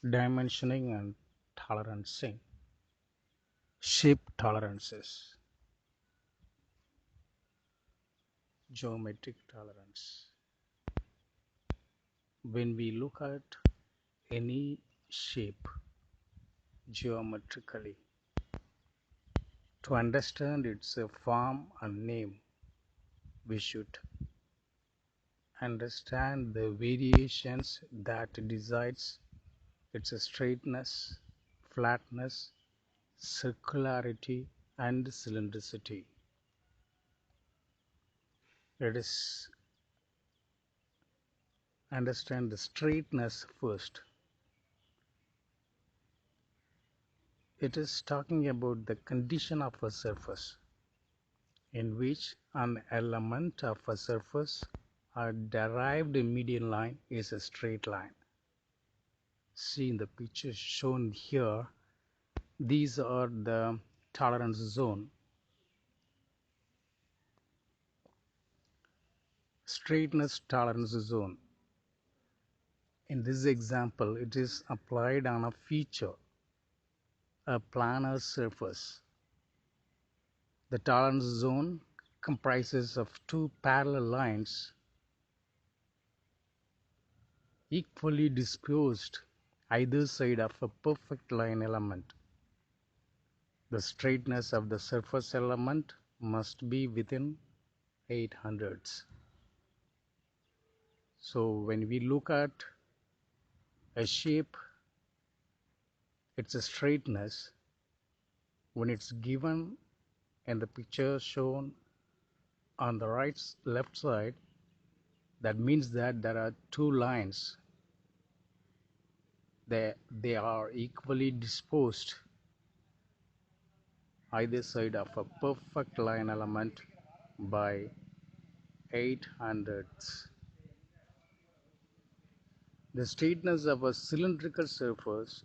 Dimensioning and tolerancing. Shape tolerances. Geometric tolerance. When we look at any shape geometrically, to understand its form and name, we should understand the variations that decides its straightness, flatness, circularity, and cylindricity. Let us understand the straightness first. It is talking about the condition of a surface in which an element of a surface or derived median line is a straight line. See in the picture shown here, these are the tolerance zone. Straightness tolerance zone. In this example, it is applied on a feature, a planar surface. The tolerance zone comprises of two parallel lines equally disposed either side of a perfect line element. The straightness of the surface element must be within 800s. So when we look at a shape, its straightness, when it's given in the picture shown on the left side, that means that there are two lines. They are equally disposed either side of a perfect line element by 800ths. The straightness of a cylindrical surface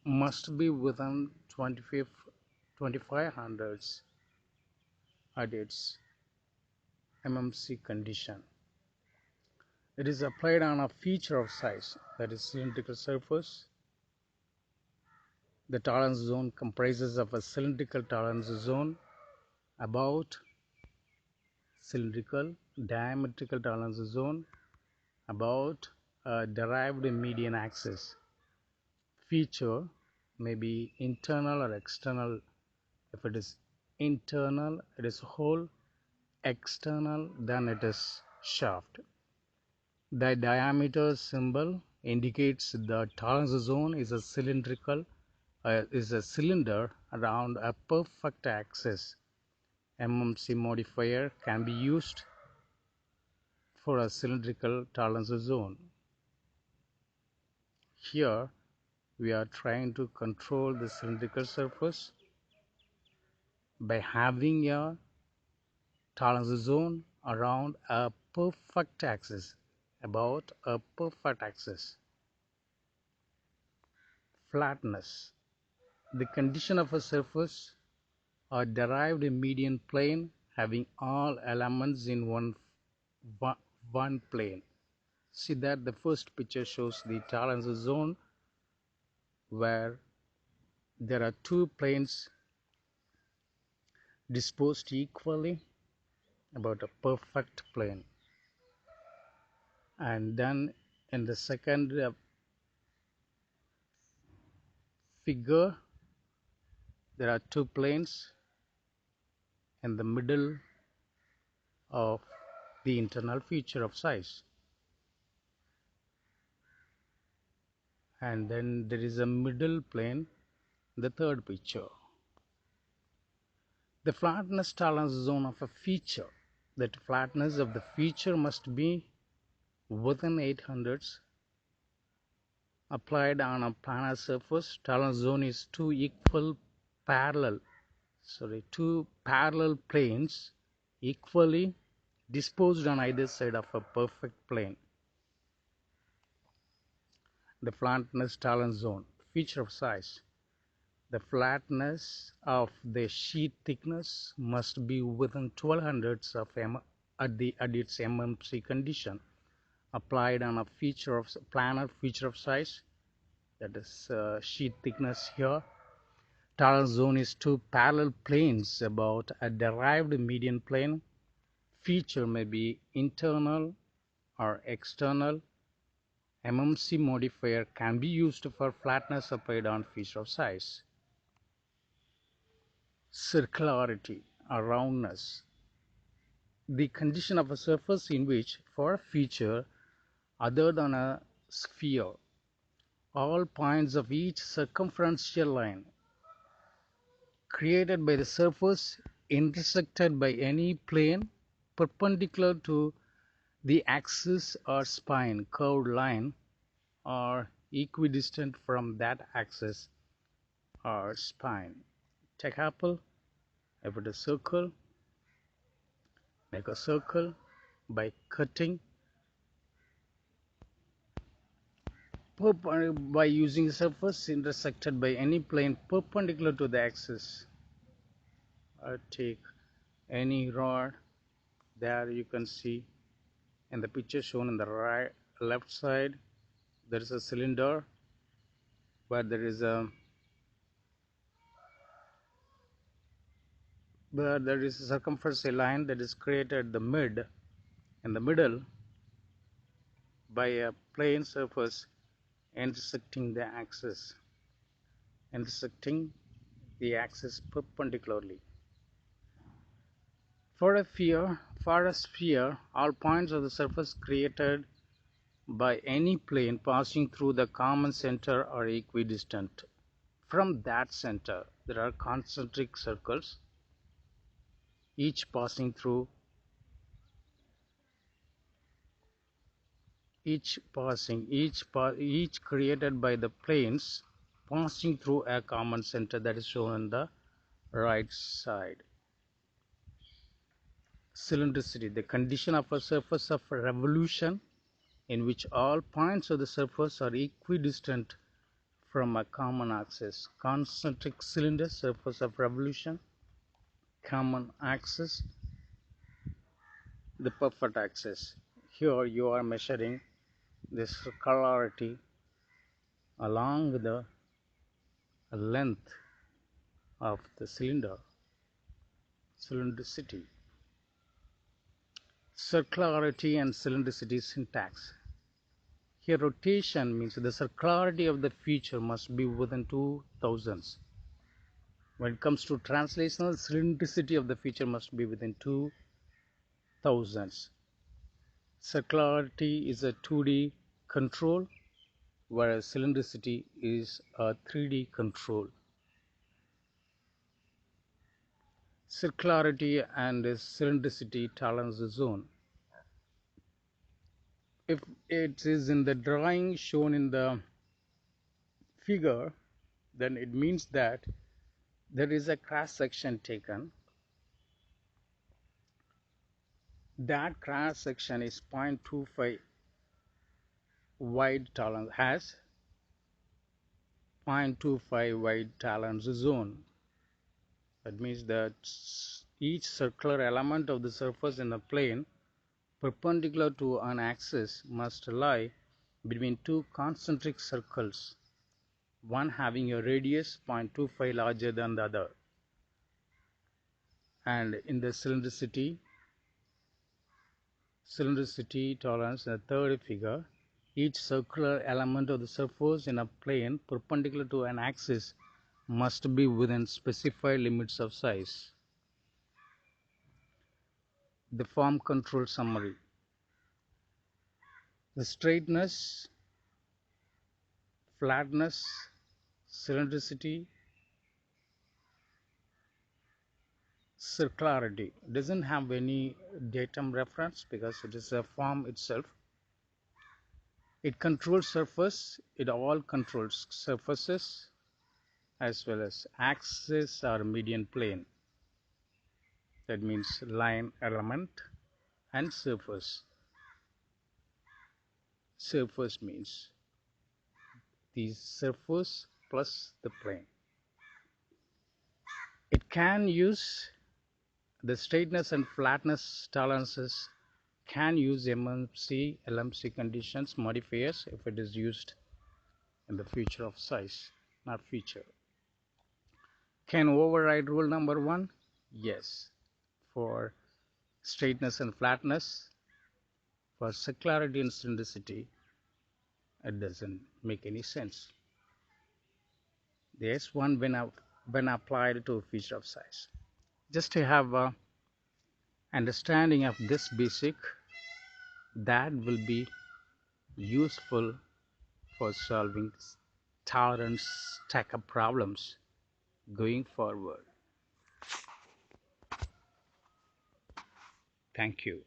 must be within 2500s at its MMC condition. It is applied on a feature of size, that is cylindrical surface. The tolerance zone comprises of a cylindrical tolerance zone about cylindrical, diametrical tolerance zone about a derived median axis. Feature may be internal or external. If it is internal, it is hole. External, then it is shaft. The diameter symbol indicates the tolerance zone is a cylindrical is a cylinder around a perfect axis. MMC modifier can be used for a cylindrical tolerance zone. Here we are trying to control the cylindrical surface by having a tolerance zone around a perfect axis, about a perfect axis. Flatness. The condition of a surface or derived median plane having all elements in one plane. See that the first picture shows the tolerance zone where there are two planes disposed equally about a perfect plane. And then in the second figure, there are two planes in the middle of the internal feature of size. And then there is a middle plane, the third picture. The flatness tolerance zone of a feature. That flatness of the feature must be within 800s. Applied on a planar surface, tolerance zone is two parallel planes equally disposed on either side of a perfect plane. The flatness tolerance zone, feature of size. The flatness of the sheet thickness must be within 1200s of at its MMC condition. applied on a feature of planar feature of size, that is sheet thickness here. Tolerance zone is two parallel planes about a derived median plane. Feature may be internal or external. MMC modifier can be used for flatness applied on feature of size. Circularity or roundness. The condition of a surface in which, for a feature other than a sphere, all points of each circumferential line created by the surface intersected by any plane perpendicular to the axis or spine, curved line, or equidistant from that axis or spine. Take apple, if it is circle, make a circle by cutting by using surface intersected by any plane perpendicular to the axis. Take any rod. There you can see in the picture shown in the left side, there is a cylinder where there is a circumferential line that is created in the middle by a plane surface intersecting the axis perpendicularly. For a sphere, all points of the surface created by any plane passing through the common center are equidistant. From that center, there are concentric circles, each created by the planes passing through a common center, that is shown on the right side. Cylindricity, the condition of a surface of revolution in which all points of the surface are equidistant from a common axis. Concentric cylinder, surface of revolution, common axis, the perfect axis. Here you are measuring the circularity along with the length of the cylinder. Cylindricity. Circularity and cylindricity syntax. Here rotation means the circularity of the feature must be within 2 thousandths. When it comes to translational, cylindricity of the feature must be within 2 thousandths. Circularity is a 2D control, whereas cylindricity is a 3D control. Circularity and cylindricity tolerance zone. If it is in the drawing shown in the figure, then it means that there is a cross section taken. That cross section is 0.25 wide tolerance, has 0.25 wide tolerance zone. That means that each circular element of the surface in a plane perpendicular to an axis must lie between two concentric circles, one having a radius 0.25 larger than the other. And in the cylindricity tolerance, the third figure, each circular element of the surface in a plane perpendicular to an axis must be within specified limits of size. The form control summary. The straightness, flatness, cylindricity, circularity doesn't have any datum reference because it is a form itself. It controls surface, it all controls surfaces as well as axis or median plane. That means line element and surface. Surface means the surface plus the plane. It can use the straightness and flatness tolerances can use MMC, LMC conditions modifiers if it is used in the future of size, not feature. Can override rule number 1? Yes. For straightness and flatness, for circularity and cylindricity, it doesn't make any sense. There's one when applied to a feature of size. Just to have a understanding of this basic, that will be useful for solving tolerance stack-up problems going forward. Thank you.